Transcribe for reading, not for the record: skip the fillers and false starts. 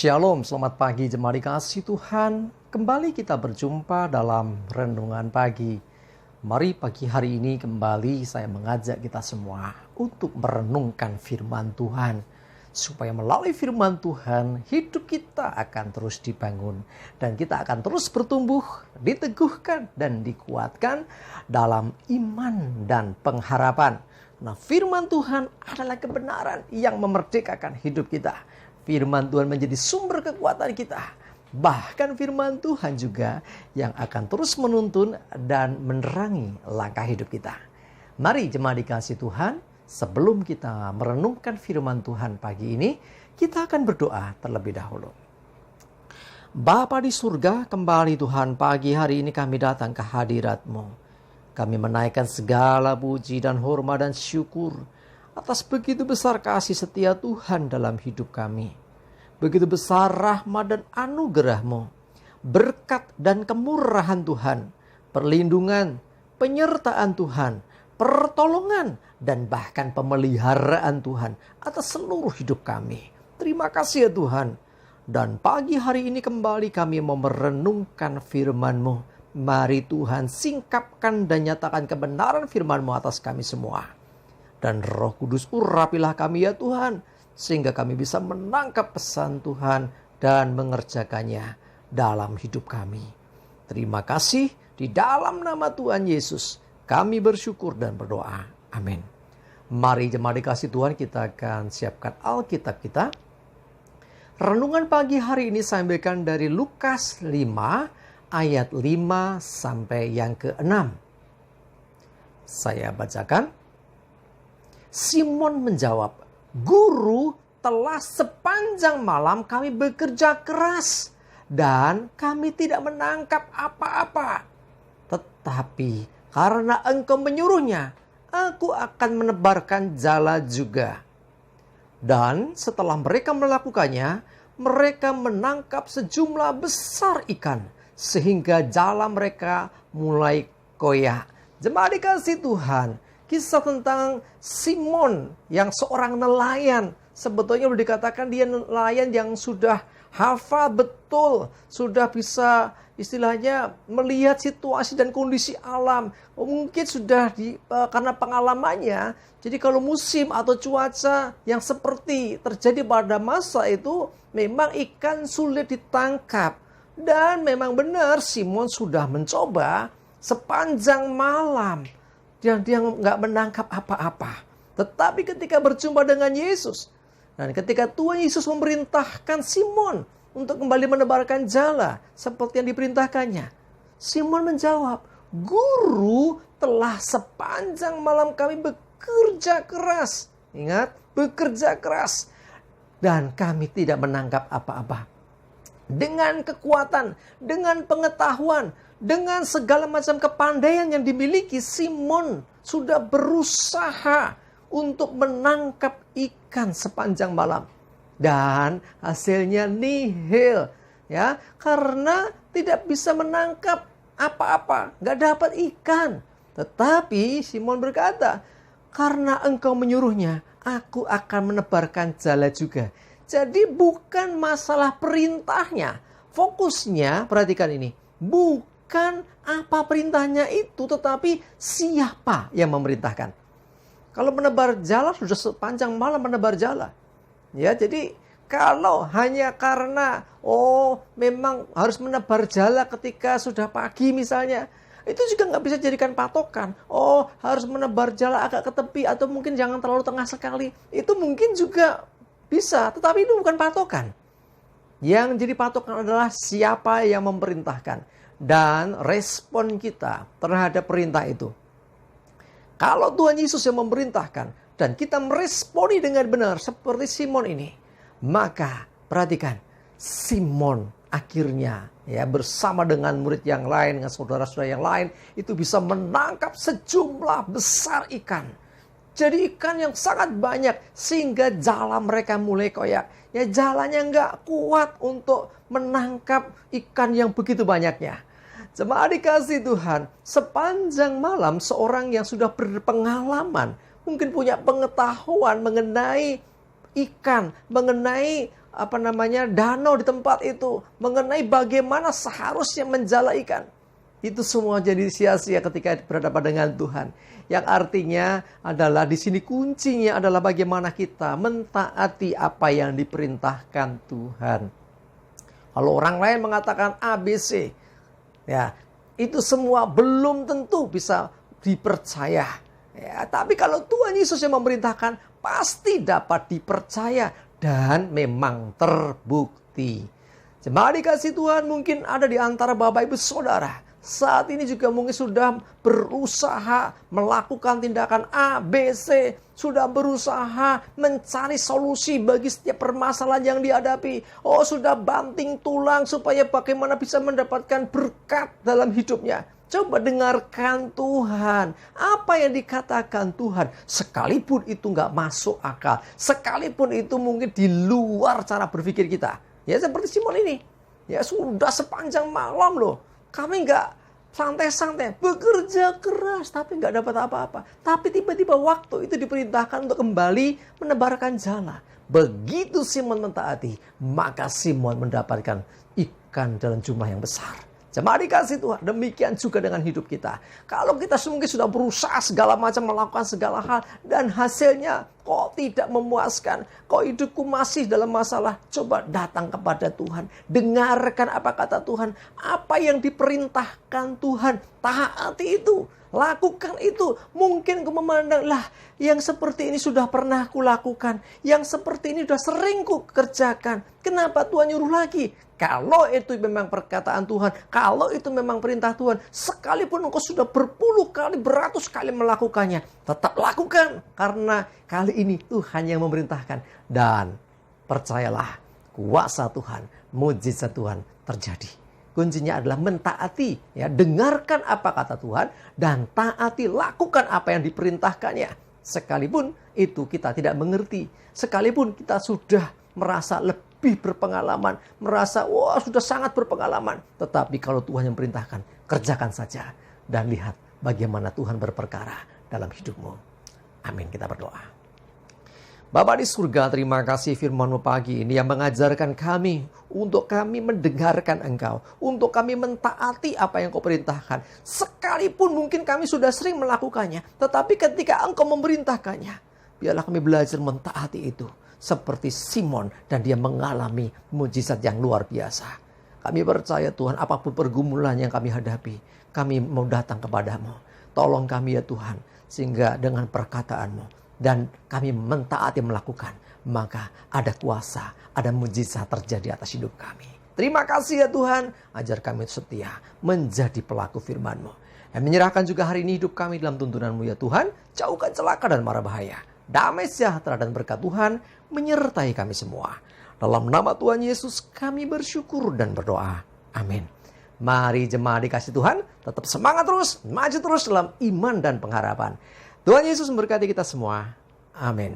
Shalom, selamat pagi jemaat dikasihi Tuhan. Kembali kita berjumpa dalam renungan pagi. Mari pagi hari ini kembali saya mengajak kita semua untuk merenungkan firman Tuhan. Supaya melalui firman Tuhan, hidup kita akan terus dibangun. Dan kita akan terus bertumbuh, diteguhkan dan dikuatkan dalam iman dan pengharapan. Nah, firman Tuhan adalah kebenaran yang memerdekakan hidup kita. Firman Tuhan menjadi sumber kekuatan kita. Bahkan firman Tuhan juga yang akan terus menuntun dan menerangi langkah hidup kita. Mari jemaat dikasihi Tuhan, sebelum kita merenungkan firman Tuhan pagi ini, kita akan berdoa terlebih dahulu. Bapa di surga, kembali Tuhan pagi hari ini kami datang ke hadirat-Mu. Kami menaikkan segala puji dan hormat dan syukur atas begitu besar kasih setia Tuhan dalam hidup kami. Begitu besar rahmat dan anugerah-Mu, berkat dan kemurahan Tuhan, perlindungan, penyertaan Tuhan, pertolongan, dan bahkan pemeliharaan Tuhan atas seluruh hidup kami. Terima kasih ya Tuhan. Dan pagi hari ini kembali kami mau merenungkan firman-Mu. Mari Tuhan singkapkan dan nyatakan kebenaran firman-Mu atas kami semua. Dan Roh Kudus urapilah kami ya Tuhan, sehingga kami bisa menangkap pesan Tuhan dan mengerjakannya dalam hidup kami. Terima kasih, di dalam nama Tuhan Yesus kami bersyukur dan berdoa. Amin. Mari jemaat dikasihi Tuhan, kita akan siapkan Alkitab kita. Renungan pagi hari ini saya ambilkan dari Lukas 5 ayat 5 sampai yang ke-6. Saya bacakan. Simon menjawab, "Guru, telah sepanjang malam kami bekerja keras dan kami tidak menangkap apa-apa. Tetapi karena Engkau menyuruhnya, aku akan menebarkan jala juga." Dan setelah mereka melakukannya, mereka menangkap sejumlah besar ikan sehingga jala mereka mulai koyak. Jemaat dikasihi Tuhan, kisah tentang Simon yang seorang nelayan. Sebetulnya boleh dikatakan dia nelayan yang sudah hafal betul. Sudah bisa istilahnya melihat situasi dan kondisi alam. Mungkin sudah karena pengalamannya. Jadi kalau musim atau cuaca yang seperti terjadi pada masa itu, memang ikan sulit ditangkap. Dan memang benar Simon sudah mencoba sepanjang malam. Dia nggak menangkap apa-apa. Tetapi ketika berjumpa dengan Yesus, dan ketika Tuhan Yesus memerintahkan Simon untuk kembali menebarkan jala seperti yang diperintahkannya, Simon menjawab, "Guru, telah sepanjang malam kami bekerja keras." Ingat, bekerja keras. Dan kami tidak menangkap apa-apa. Dengan kekuatan, dengan pengetahuan, dengan segala macam kepandaian yang dimiliki, Simon sudah berusaha untuk menangkap ikan sepanjang malam. Dan hasilnya nihil. Ya, karena tidak bisa menangkap apa-apa. Gak dapat ikan. Tetapi Simon berkata, "Karena Engkau menyuruhnya, aku akan menebarkan jala juga." Jadi bukan masalah perintahnya. Fokusnya, perhatikan ini, bukan apa perintahnya itu, tetapi siapa yang memerintahkan. Kalau menebar jala sudah sepanjang malam menebar jala. Ya, jadi kalau hanya karena memang harus menebar jala ketika sudah pagi misalnya, itu juga nggak bisa jadikan patokan. Harus menebar jala agak ke tepi atau mungkin jangan terlalu tengah sekali. Itu mungkin juga bisa, tetapi itu bukan patokan. Yang jadi patokan adalah siapa yang memerintahkan dan respon kita terhadap perintah itu. Kalau Tuhan Yesus yang memerintahkan dan kita meresponi dengan benar seperti Simon ini, maka perhatikan, Simon akhirnya bersama dengan murid yang lain, dengan saudara-saudara yang lain, itu bisa menangkap sejumlah besar ikan. Jadi ikan yang sangat banyak sehingga jala mereka mulai koyak. Ya, jalannya nggak kuat untuk menangkap ikan yang begitu banyaknya. Jemaat dikasihi Tuhan, sepanjang malam seorang yang sudah berpengalaman, mungkin punya pengetahuan mengenai ikan, mengenai danau di tempat itu, mengenai bagaimana seharusnya menjala ikan. Itu semua jadi sia-sia ketika berhadapan dengan Tuhan. Yang artinya adalah di sini kuncinya adalah bagaimana kita mentaati apa yang diperintahkan Tuhan. Kalau orang lain mengatakan ABC, ya, itu semua belum tentu bisa dipercaya. Ya, tapi kalau Tuhan Yesus yang memerintahkan, pasti dapat dipercaya dan memang terbukti. Jemaat dikasih Tuhan, mungkin ada di antara Bapak Ibu Saudara saat ini juga mungkin sudah berusaha melakukan tindakan A, B, C. Sudah berusaha mencari solusi bagi setiap permasalahan yang dihadapi. Oh, sudah banting tulang supaya bagaimana bisa mendapatkan berkat dalam hidupnya. Coba dengarkan Tuhan. Apa yang dikatakan Tuhan. Sekalipun itu nggak masuk akal. Sekalipun itu mungkin di luar cara berpikir kita. Ya seperti Simon ini. Ya sudah sepanjang malam loh. Kami nggak santai-santai, bekerja keras, tapi nggak dapat apa-apa. Tapi tiba-tiba waktu itu diperintahkan untuk kembali menebarkan jala. Begitu Simon mentaati, maka Simon mendapatkan ikan dalam jumlah yang besar. Jemaat dikasih Tuhan, demikian juga dengan hidup kita. Kalau kita mungkin sudah berusaha segala macam, melakukan segala hal, dan hasilnya kok tidak memuaskan, kok hidupku masih dalam masalah, coba datang kepada Tuhan. Dengarkan apa kata Tuhan, apa yang diperintahkan Tuhan, taati itu. Lakukan itu. Mungkin kau memandang, lah yang seperti ini sudah pernah kulakukan. Yang seperti ini sudah sering ku kerjakan. Kenapa Tuhan nyuruh lagi? Kalau itu memang perkataan Tuhan, kalau itu memang perintah Tuhan, sekalipun engkau sudah berpuluh kali, beratus kali melakukannya, tetap lakukan. Karena kali ini Tuhan yang memerintahkan. Dan percayalah, kuasa Tuhan, mujizat Tuhan terjadi. Kuncinya adalah mentaati, ya, dengarkan apa kata Tuhan dan taati, lakukan apa yang diperintahkannya. Sekalipun itu kita tidak mengerti, sekalipun kita sudah merasa lebih berpengalaman, merasa wah sudah sangat berpengalaman, tetapi kalau Tuhan yang perintahkan, kerjakan saja dan lihat bagaimana Tuhan berperkara dalam hidupmu. Amin. Kita berdoa. Bapa di surga, terima kasih firman-Mu pagi ini yang mengajarkan kami untuk kami mendengarkan Engkau, untuk kami mentaati apa yang Kau perintahkan. Sekalipun mungkin kami sudah sering melakukannya, tetapi ketika Engkau memerintahkannya, biarlah kami belajar mentaati itu. Seperti Simon dan dia mengalami mujizat yang luar biasa. Kami percaya Tuhan, apapun pergumulan yang kami hadapi, kami mau datang kepadamu. Tolong kami ya Tuhan, sehingga dengan perkataan-Mu dan kami mentaati melakukan, maka ada kuasa, ada mujizat terjadi atas hidup kami. Terima kasih ya Tuhan, ajar kami setia menjadi pelaku firman-Mu. Dan menyerahkan juga hari ini hidup kami dalam tuntunan-Mu ya Tuhan, jauhkan celaka dan mara bahaya. Damai sejahtera dan berkat Tuhan menyertai kami semua. Dalam nama Tuhan Yesus kami bersyukur dan berdoa. Amin. Mari jemaat dikasih Tuhan, tetap semangat terus, maju terus dalam iman dan pengharapan. Tuhan Yesus memberkati kita semua. Amin.